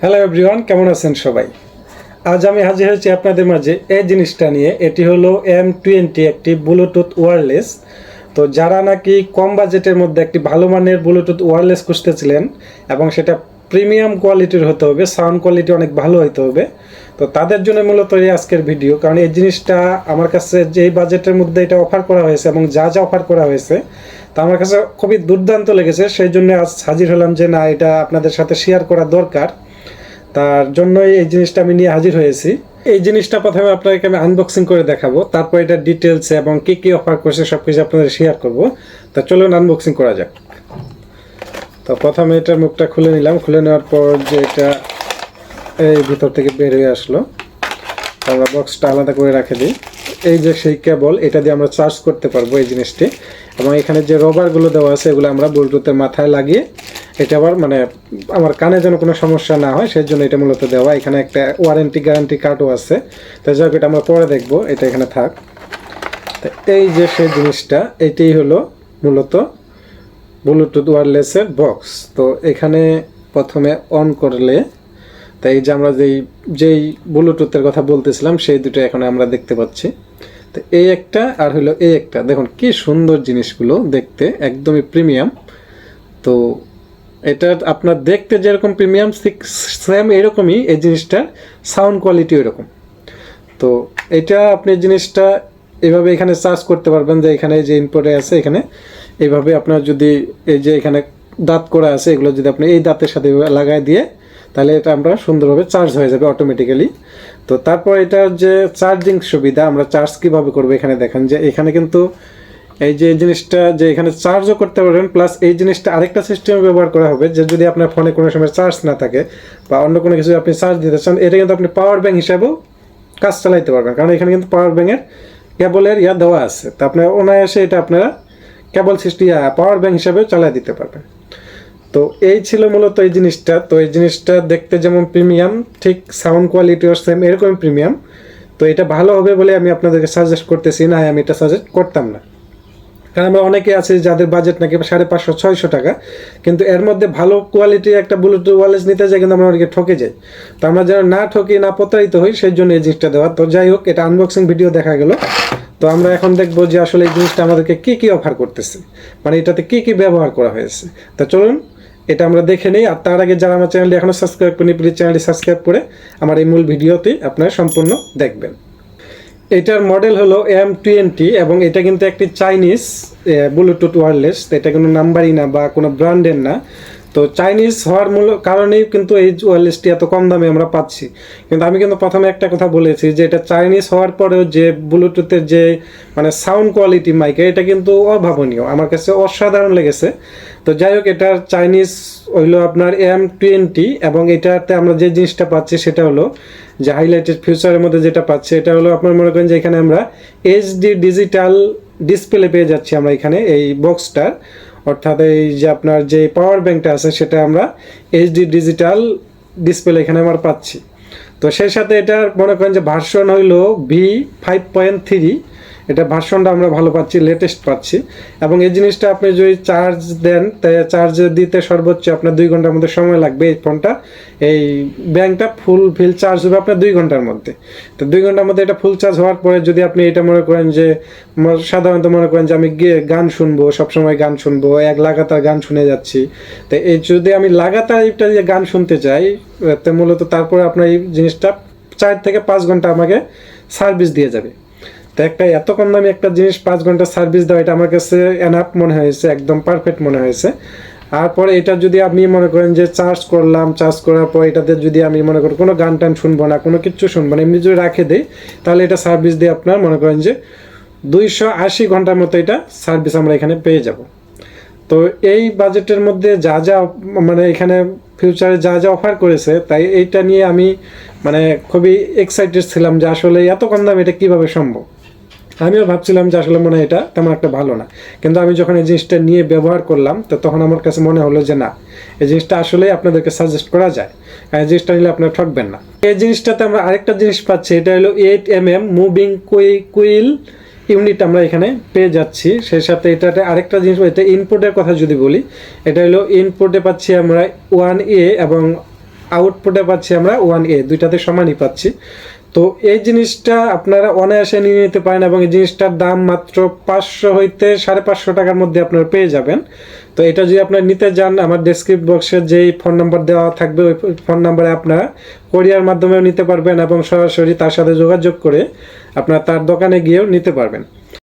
Hello everyone, কেমন আছেন সবাই? আজ আমি হাজির হয়েছি আপনাদের মাঝে এই জিনিসটা নিয়ে। এটি হলো M20, একটি ব্লুটুথ ওয়্যারলেস। তো যারা নাকি কম বাজেটের মধ্যে একটি ভালো মানের ব্লুটুথ ওয়্যারলেস খুঁজতেছিলেন এবং সেটা প্রিমিয়াম কোয়ালিটির হতে হবে, সাউন্ড কোয়ালিটি অনেক ভালো হতে হবে, তো তাদের জন্য মূলত এই আজকের ভিডিও। কারণ এই জিনিসটা আমার কাছে যেই বাজেটের মধ্যে এটা অফার করা হয়েছে এবং যা যা অফার করা হয়েছে তা আমার কাছে খুবই দুর্দান্ত লেগেছে। সেই জন্য আজ হাজির হলাম যে না, এটা আপনাদের সাথে শেয়ার করা দরকার। তার জন্যই এই জিনিসটা আমি নিয়ে হাজির হয়েছি। এই জিনিসটা প্রথমে আপনাকে আমি আনবক্সিং করে দেখাবো, তারপর এটা ডিটেলস এবং কি কি অফার করছে সব কিছু আপনাদের শেয়ার করব। তা চলুন আনবক্সিং করা যাক। তো প্রথমে এটার মুখটা খুলে নিলাম। খুলে নেওয়ার পর যে এটা এই ভিতর থেকে বের হয়ে আসলো, আমরা বক্সটা আলাদা করে রাখে দিই। এই যে সেই কেবল, এটা দিয়ে আমরা চার্জ করতে পারবো এই জিনিসটি। এবং এখানে যে রবারগুলো দেওয়া আছে এগুলো আমরা ব্লুটুথের মাথায় লাগিয়ে এটা আবার আমার কানে যেন কোনো সমস্যা না হয় সেই জন্য এটা মূলত দেওয়া। এখানে একটা ওয়ারেন্টি গ্যারান্টি কার্ডও আছে। তো যাই হোক, এটা আমরা পরে দেখবো, এটা এখানে থাক। তো এই যে সেই জিনিসটা, এটাই হলো মূলত ব্লুটুথ ওয়্যারলেসের বক্স। তো এখানে প্রথমে অন করলে, তাই এই যে আমরা যেই ব্লুটুথের কথা বলতেছিলাম সেই দুটো এখন আমরা দেখতে পাচ্ছি। তো এই একটা আর হলো এই একটা, দেখুন কি সুন্দর জিনিসগুলো দেখতে, একদমই প্রিমিয়াম। তো এটা আপনার দেখতে যেরকম প্রিমিয়াম, সেম এরকমই এই জিনিসটার সাউন্ড কোয়ালিটি এরকম। তো এটা আপনি জিনিসটা এভাবে এখানে চার্জ করতে পারবেন, যে এখানে যে ইনপুটে আছে এখানে এইভাবে আপনার যদি এই যে এখানে দাঁত করা আছে এগুলো যদি আপনি এই দাঁতের সাথে লাগাই দিয়ে, তাহলে এটা আমরা সুন্দরভাবে চার্জ হয়ে যাবে অটোমেটিক্যালি। তো তারপর এটার যে চার্জিং সুবিধা, আমরা চার্জ কীভাবে করবো এখানে দেখেন যে এখানে কিন্তু এই যে জিনিসটা যে এখানে চার্জও করতে পারবেন, প্লাস এই জিনিসটা আরেকটা সিস্টেমে ব্যবহার করা হবে যে যদি আপনার ফোনে কোনো সময় চার্জ না থাকে বা অন্য কোনো কিছু আপনি চার্জ দিতে চান, এটা কিন্তু আপনি পাওয়ার ব্যাংক হিসাবেও কাজ চালাইতে পারবেন। কারণ এখানে কিন্তু পাওয়ার ব্যাংকের কেবলের দেওয়া আছে। তো আপনার অনায়াসে এটা আপনারা কেবল সিস্টেম পাওয়ার ব্যাংক হিসাবেও চালাই দিতে পারবেন। তো এই ছিল মূলত এই জিনিসটা। তো এই জিনিসটা দেখতে যেমন প্রিমিয়াম, ঠিক সাউন্ড কোয়ালিটিও সেম এরকম প্রিমিয়াম। তো এটা ভালো হবে বলে আমি আপনাদেরকে সাজেস্ট করতেছি, না আমি এটা সাজেস্ট করতাম না। কারণ আমরা অনেকে আছে যাদের বাজেট নাকি 550-600 টাকা, কিন্তু এর মধ্যে ভালো কোয়ালিটির একটা ব্লুটুথ ওয়্যারলেস নিতে যাই কিন্তু আমরা অনেকে ঠকে যাই। তো আমরা যেন না ঠকি, না প্রতারিত হই, সেই জন্য এই জিনিসটা দেওয়া। তো যাই হোক, এটা আনবক্সিং ভিডিও দেখা গেল। তো আমরা এখন দেখবো যে আসলে এই জিনিসটা আমাদেরকে কি কি অফার করতেছে, মানে এটাতে কি কি ব্যবহার করা হয়েছে। তো চলুন এটা আমরা দেখে নিই। আর তার আগে যারা আমার চ্যানেলটি এখনও সাবস্ক্রাইব করেনি, প্লিজ চ্যানেলটি সাবস্ক্রাইব করে আমার এই মূল ভিডিওটি আপনারা সম্পূর্ণ দেখবেন। এটার মডেল হলো M20 এবং এটা কিন্তু একটি চাইনিজ ব্লুটুথ ওয়্যারলেস। এটা কোনো নাম্বারই না বা কোনো ব্র্যান্ডের না। তো চাইনিজ হওয়ার মূল কারণেই কিন্তু এই ওয়্যারলেসটি এত কম দামে আমরা পাচ্ছি। কিন্তু আমি কিন্তু প্রথমে একটা কথা বলেছি যে এটা চাইনিজ হওয়ার পরেও যে ব্লুটুথের যে সাউন্ড কোয়ালিটি মাইকের, এটা কিন্তু অভাবনীয়, আমার কাছে অসাধারণ লেগেছে। তো যাই হোক, এটার চাইনিজ হইলো আপনার M20 এবং এটাতে আমরা যে জিনিসটা পাচ্ছি সেটা হলো যে হাইলাইটেড ফিউচারের মধ্যে যেটা পাচ্ছি, এটা হলো আপনার মনে করেন যে এখানে আমরা HD ডিজিটাল ডিসপ্লে পেয়ে যাচ্ছি আমরা এখানে এই বক্সটার। অর্থাৎ এই যে আপনার যে পাওয়ার ব্যাংকটা আছে সেটা আমরা HD ডিজিটাল ডিসপ্লে এখানে আমরা পাচ্ছি। তো সেই সাথে এটার মনে করেন যে ভার্সন হইলো V5.3, এটা ভার্সনটা আমরা ভালো পাচ্ছি, লেটেস্ট পাচ্ছি। এবং এই জিনিসটা আপনি যদি চার্জ দেন, তাই চার্জ দিতে সর্বোচ্চ আপনার 2 ঘন্টার মধ্যে সময় লাগবে। এই ফোনটা এই ব্যাংকটা ফুল চার্জ হবে আপনার 2 ঘন্টার মধ্যে। তো 2 ঘন্টার মধ্যে এটা ফুল চার্জ হওয়ার পরে যদি আপনি এটা মনে করেন যে সাধারণত মনে করেন যে আমি গান শুনবো, সবসময় গান শুনবো, লাগাতার গান শুনে যাচ্ছি, তো এই যদি আমি লাগাতার এটা দিয়ে গান শুনতে চাই, তো মূলত তারপরে আপনার এই জিনিসটা 4 থেকে 5 ঘন্টা আমাকে সার্ভিস দিয়ে যাবে। তো একটা এত কম দামি একটা জিনিস 5 ঘন্টা সার্ভিস দেওয়া, এটা আমার কাছে এনাফ মনে হয়েছে, একদম পারফেক্ট মনে হয়েছে। আর পরে এটা যদি আপনি মনে করেন যে চার্জ করলাম, চার্জ করার পর এটাতে যদি আমি মনে করি কোনো গান টান শুনবো না, কোনো কিচ্ছু শুনবো না, এমনি যদি রাখে দেই, তাহলে এটা সার্ভিস দিয়ে আপনার মনে করেন যে 280 ঘন্টার মতো এটা সার্ভিস আমরা এখানে পেয়ে যাব। তো এই বাজেটের মধ্যে যা যা এখানে ফিউচারে যা যা অফার করেছে, তাই এইটা নিয়ে আমি খুবই এক্সাইটেড ছিলাম যে আসলে এত কম দামে এটা কীভাবে সম্ভব। আমিও ভাবছিলাম যে আসলে মনে হয় এটা তেমন একটা ভালো না, কিন্তু আমি যখন এই জিনিসটা নিয়ে ব্যবহার করলাম তো তখন আমার কাছে মনে হলো যে না, এই জিনিসটা আসলেই আপনাদেরকে সাজেস্ট করা যায়, এই জিনিসটা নিলে আপনারা ঠকবেন না। এই জিনিসটাতে আমরা আরেকটা জিনিস পাচ্ছি, এটা হলো 8mm মুভিং কুইল ইউনিট আমরা এখানে পেয়ে যাচ্ছি। সেই সাথে এটাতে আরেকটা জিনিস, এটা ইনপুটের কথা যদি বলি, এটা হলো ইনপুটে পাচ্ছি আমরা 1A এবং আউটপুটে পাচ্ছি আমরা 1A, দুইটাতে সমানই পাচ্ছি। তো এই জিনিসটা আপনারা অনায়াসে নিয়ে নিতে পারেন এবং এই জিনিসটার দাম মাত্র 500 হইতে 550 টাকার মধ্যে আপনারা পেয়ে যাবেন। তো এটা যদি আপনারা নিতে যান, আমার ডেসক্রিপশন বক্সে যেই ফোন নাম্বার দেওয়া থাকবে ওই ফোন নাম্বারে আপনারা কোরিয়ার মাধ্যমেও নিতে পারবেন এবং সরাসরি তার সাথে যোগাযোগ করে আপনারা তার দোকানে গিয়েও নিতে পারবেন।